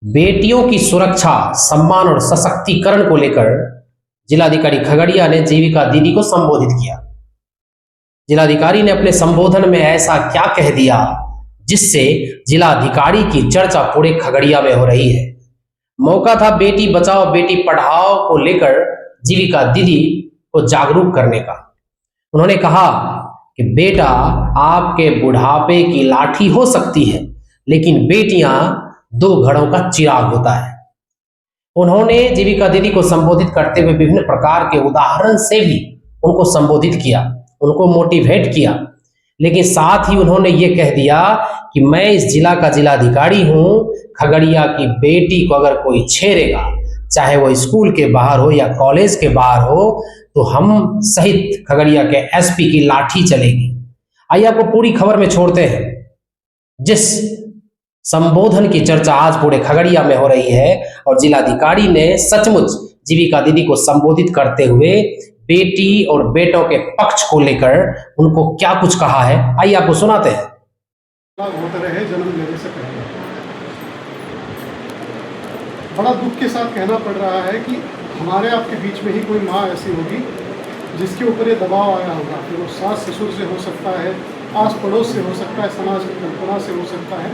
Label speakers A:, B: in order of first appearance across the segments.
A: बेटियों की सुरक्षा, सम्मान और सशक्तिकरण को लेकर जिलाधिकारी खगड़िया ने जीविका दीदी को संबोधित किया। जिलाधिकारी ने अपने संबोधन में ऐसा क्या कह दिया जिससे जिलाधिकारी की चर्चा पूरे खगड़िया में हो रही है। मौका था बेटी बचाओ बेटी पढ़ाओ को लेकर जीविका दीदी को जागरूक करने का। उन्होंने कहा कि बेटा आपके बुढ़ापे की लाठी हो सकती है, लेकिन बेटियां दो घड़ों का चिराग होता है। उन्होंने जीविका दीदी को संबोधित करते हुए विभिन्न प्रकार के उदाहरण से भी उनको संबोधित किया, उनको मोटिवेट किया, लेकिन साथ ही उन्होंने ये कह दिया कि मैं इस जिला का जिलाधिकारी हूं। खगड़िया की बेटी को अगर कोई छेड़ेगा, चाहे वो स्कूल के बाहर हो या कॉलेज के बाहर हो, तो हम सहित खगड़िया के एसपी की लाठी चलेगी। आइए आपको पूरी खबर में छोड़ते हैं। जिस संबोधन की चर्चा आज पूरे खगड़िया में हो रही है और जिलाधिकारी ने सचमुच जीविका दीदी को संबोधित करते हुए बेटी और बेटों के पक्ष को लेकर उनको क्या कुछ कहा है, आइए आपको सुनाते हैं।
B: होते रहे जन्म लेने से पहले। बड़ा दुख के साथ कहना पड़ रहा है कि हमारे आपके बीच में ही कोई माँ ऐसी होगी जिसके ऊपर ये दबाव आया होगा। फिर वो सास ससुर से हो सकता है, आस पड़ोस से हो सकता है, समाज की कल्पना से हो सकता है,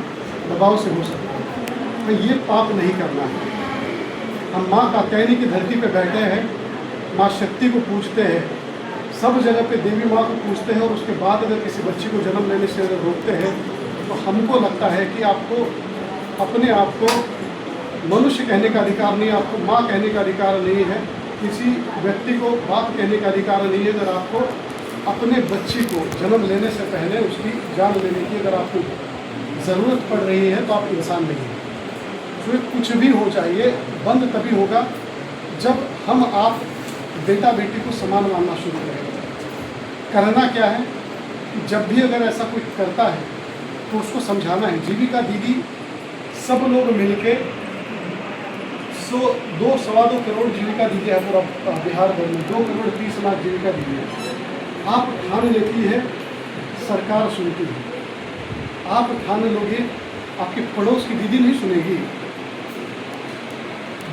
B: दबाव से हो सकता है। तो ये पाप नहीं करना है। हम माँ कात्यायनी की धरती पे बैठे हैं, माँ शक्ति को पूजते हैं, सब जगह पे देवी माँ को पूजते हैं, और उसके बाद अगर किसी बच्ची को जन्म लेने से अगर रोकते हैं तो हमको लगता है कि आपको अपने आप को मनुष्य कहने का अधिकार नहीं, आपको माँ कहने का अधिकार नहीं है, किसी व्यक्ति को बाप कहने का अधिकार नहीं है। अगर आपको अपने बच्ची को जन्म लेने से पहले उसकी जान लेने की अगर आपको ज़रूरत पड़ रही है तो आप इंसान नहीं हैं। फिर कुछ भी हो चाहिए, बंद तभी होगा जब हम आप बेटा बेटी को समान मानना शुरू करेंगे। करना क्या है कि जब भी अगर ऐसा कोई करता है तो उसको समझाना है। जीविका दीदी सब लोग मिलके 2-2.25 करोड़ जीविका दीदी है पूरा बिहार भर में, 2 करोड़ 30 लाख जीविका दीदी है। आप ठान लेती है, सरकार सुनती है। आप ठान लोगे, आपके पड़ोस की दीदी नहीं सुनेगी।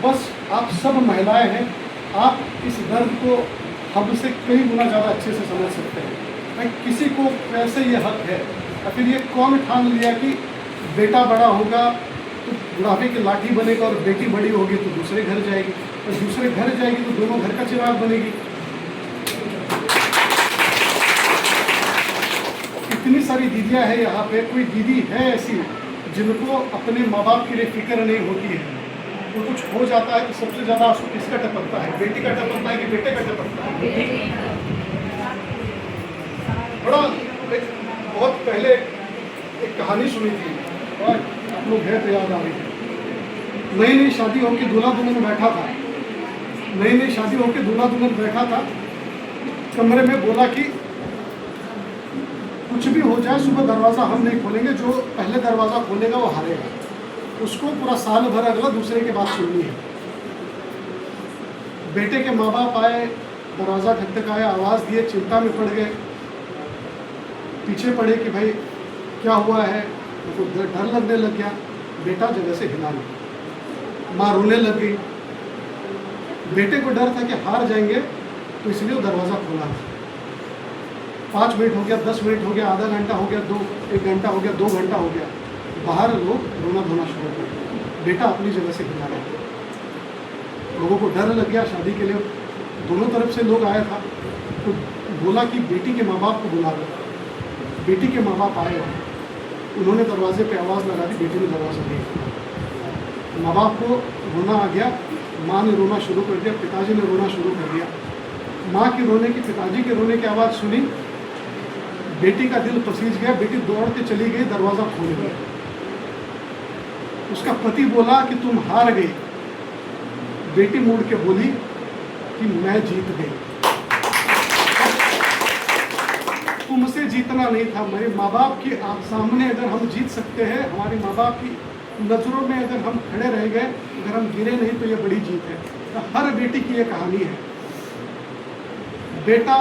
B: बस आप सब महिलाएं हैं, आप इस दर्द को हमसे कई गुना ज़्यादा अच्छे से समझ सकते हैं। भाई किसी को कैसे ये हक है, या फिर ये कौन ठान लिया कि बेटा बड़ा होगा तो बुढ़ापे की लाठी बनेगा और बेटी बड़ी होगी तो दूसरे घर जाएगी, और दूसरे घर जाएगी तो दोनों घर का चिराग बनेगी। इतनी सारी दीदियां हैं यहाँ पे, कोई दीदी है ऐसी जिनको अपने माँ बाप के लिए फिक्र नहीं होती है? तो कुछ हो जाता है तो सबसे ज़्यादा आंसू किसका टपकता है? बेटी का टपकता है कि बेटे का टपकता है? बड़ा बहुत पहले एक कहानी सुनी थी और आप लोग है तो याद आ रही है। नई नई शादी होकर दूल्हा दुल्हन बैठा था, नई नई शादी होकर दूल्हा दुल्हन बैठा था, कमरे में बोला कि कुछ भी हो जाए सुबह दरवाज़ा हम नहीं खोलेंगे, जो पहले दरवाज़ा खोलेगा वो हारेगा। उसको पूरा साल भर अगला दूसरे के बात सुननी है। बेटे के माँ बाप आए, दरवाज़ा खटखटाए, आवाज़ दिए, चिंता में पड़ गए, पीछे पड़े कि भाई क्या हुआ है। उनको डर लगने लग गया, बेटा जगह से हिला नहीं, माँ रोने लग गई। बेटे को डर था कि हार जाएंगे तो इसलिए वो दरवाज़ा खोला। 5 मिनट हो गया, 10 मिनट हो गया, आधा घंटा हो गया, 1 घंटा हो गया, 2 घंटा हो गया, बाहर लोग रोना धोना शुरू हो गया। बेटा अपनी जगह से हिला रहा। लोगों को डर लग गया। शादी के लिए दोनों तरफ से लोग आया था, तो बोला कि बेटी के माँ बाप को बुला लो। बेटी के माँ बाप आए, उन्होंने दरवाजे पे आवाज़ लगा दी, बेटी ने दरवाज़ा दिया। माँ बाप को रोना आ गया, माँ ने रोना शुरू कर दिया, पिताजी ने रोना शुरू कर दिया। माँ के रोने की, पिताजी के रोने की आवाज़ सुनी, बेटी का दिल पसीज गया। बेटी दौड़ के चली गई, दरवाज़ा खोल दिया। उसका पति बोला कि तुम हार गई। बेटी मुड़ के बोली कि मैं जीत गई। तुमसे जीतना नहीं था, मेरे माँ बाप के आप सामने अगर हम जीत सकते हैं, हमारे माँ बाप की नज़रों में अगर हम खड़े रह गए, अगर हम गिरे नहीं तो ये बड़ी जीत है। तो हर बेटी की ये कहानी है। बेटा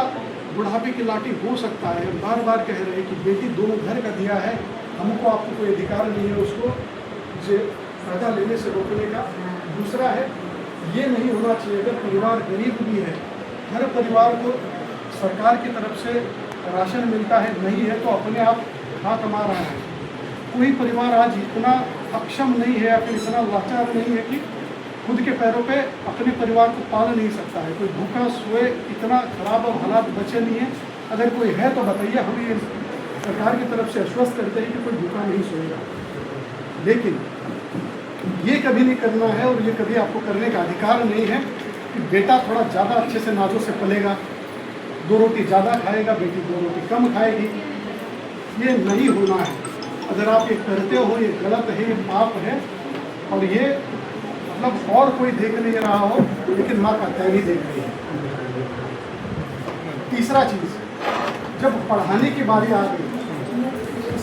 B: बुढ़ापे की लाठी हो सकता है, बार बार कह रहे हैं कि बेटी दोनों घर का दिया है, हमको आपको कोई अधिकार नहीं है उसको पैदा लेने से रोकने का। दूसरा है, ये नहीं होना चाहिए अगर परिवार गरीब भी है, हर परिवार को सरकार की तरफ से राशन मिलता है, नहीं है तो अपने आप खा कमा रहा है। कोई परिवार आज इतना अक्षम नहीं है या फिर इतना लाचार नहीं है कि खुद के पैरों पे अपने परिवार को पाल नहीं सकता है। कोई भूखा सोए इतना खराब और हालात बचे नहीं है। अगर कोई है तो बताइए, हम ये सरकार की तरफ से आश्वस्त करते हैं कि कोई भूखा नहीं सोएगा। लेकिन ये कभी नहीं करना है और ये कभी आपको करने का अधिकार नहीं है कि बेटा थोड़ा ज़्यादा अच्छे से नाजों से पलेगा, 2 रोटी ज़्यादा खाएगा, बेटी 2 रोटी कम खाएगी। ये नहीं होना है। अगर आप ये करते हो, ये गलत है, ये पाप है। और ये मतलब और कोई देख नहीं रहा हो, लेकिन माँ का तय ही देख रही है। तीसरा चीज़, जब पढ़ाने की बारी आ गई,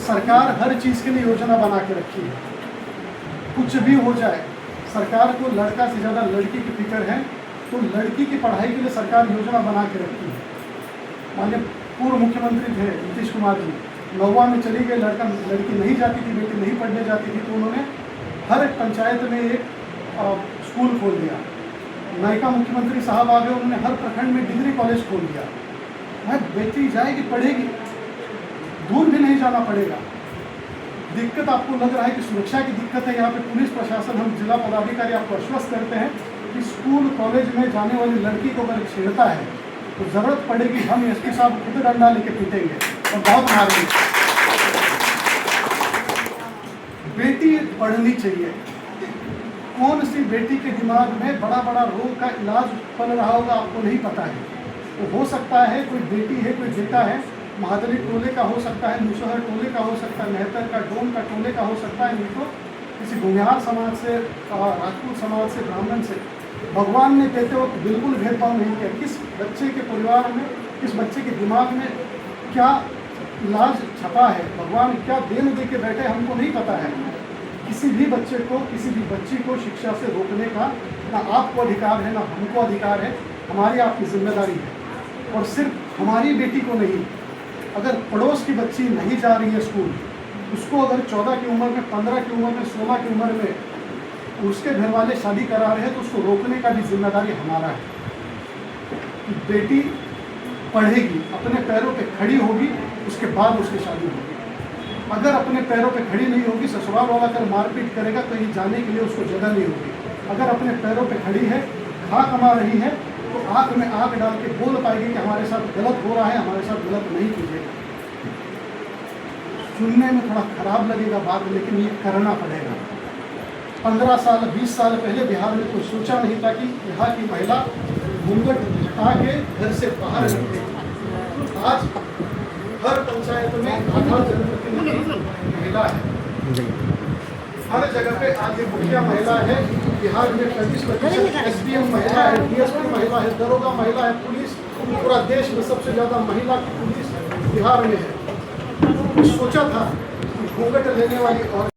B: सरकार हर चीज़ के लिए योजना बना के रखी है। कुछ भी हो जाए, सरकार को लड़का से ज़्यादा लड़की की फिक्र है, तो लड़की की पढ़ाई के लिए सरकार योजना बना के रखी है। माननीय पूर्व मुख्यमंत्री थे नीतीश कुमार जी, 9वां में चली गई, लड़की नहीं जाती थी, बेटी नहीं पढ़ने जाती थी, तो उन्होंने हर एक पंचायत में एक स्कूल खोल दिया। नायका मुख्यमंत्री साहब आ गए, उन्होंने हर प्रखंड में डिग्री कॉलेज खोल दिया। भाई बेटी जाएगी, पढ़ेगी, दूर भी नहीं जाना पड़ेगा। दिक्कत आपको लग रहा है कि सुरक्षा की दिक्कत है, यहाँ पे पुलिस प्रशासन, हम जिला पदाधिकारी आपको आश्वस्त करते हैं कि स्कूल कॉलेज में जाने वाली लड़की को अगर छेड़ता है तो ज़रूरत पड़ेगी हम एसपी साहब खुद डंडा लेके पीटेंगे और बहुत मारेंगे। बेटी पढ़नी चाहिए। कौन सी बेटी के दिमाग में बड़ा बड़ा रोग का इलाज पल रहा होगा आपको नहीं पता है। तो हो सकता है कोई बेटी है, कोई बेटा है, महादली टोले का हो सकता है, मुसहर टोले का हो सकता है, मेहतर का, डोम का टोले का हो सकता है, नहीं तो किसी भूमिहार समाज से, राजपूत समाज से, ब्राह्मण से। भगवान ने कहते वक्त बिल्कुल भेदभाव नहीं किया। किस बच्चे के परिवार में, किस बच्चे के दिमाग में क्या इलाज छपा है, भगवान क्या देन दे के बैठे, हमको नहीं पता है। किसी भी बच्चे को, किसी भी बच्ची को शिक्षा से रोकने का ना आपको अधिकार है, ना हमको अधिकार है। हमारी आपकी जिम्मेदारी है। और सिर्फ हमारी बेटी को नहीं, अगर पड़ोस की बच्ची नहीं जा रही है स्कूल, उसको अगर 14 की उम्र में, 15 की उम्र में, 16 की उम्र में उसके घर वाले शादी करा रहे हैं, तो उसको रोकने का भी जिम्मेदारी हमारा है। कि बेटी पढ़ेगी, अपने पैरों पे खड़ी होगी, उसके बाद उसकी शादी होगी। अगर अपने पैरों पे खड़ी नहीं होगी, ससुराल वाला अगर मारपीट करेगा तो ये जाने के लिए उसको जगह नहीं होगी। अगर अपने पैरों पे खड़ी है, खा कमा रही है, तो आँख में आँख डाल के बोल पाएगी कि हमारे साथ गलत हो रहा है, हमारे साथ गलत नहीं कीजिएगा। सुनने में थोड़ा खराब लगेगा बात, लेकिन ये करना पड़ेगा। 15 साल 20 साल पहले बिहार में कोई सोचा नहीं था कि यहाँ की महिला घूंघट हटा के घर से बाहर निकले। आज हर पंचायत में आधा जनप्रतिनिधि महिला है, हर जगह पे आज ये मुखिया महिला है। बिहार में 35% SDM महिला है, DSP महिला है, दरोगा महिला है, पुलिस, पूरा देश में सबसे ज़्यादा महिला की पुलिस बिहार में है। सोचा था कि घूंघट लेने वाली और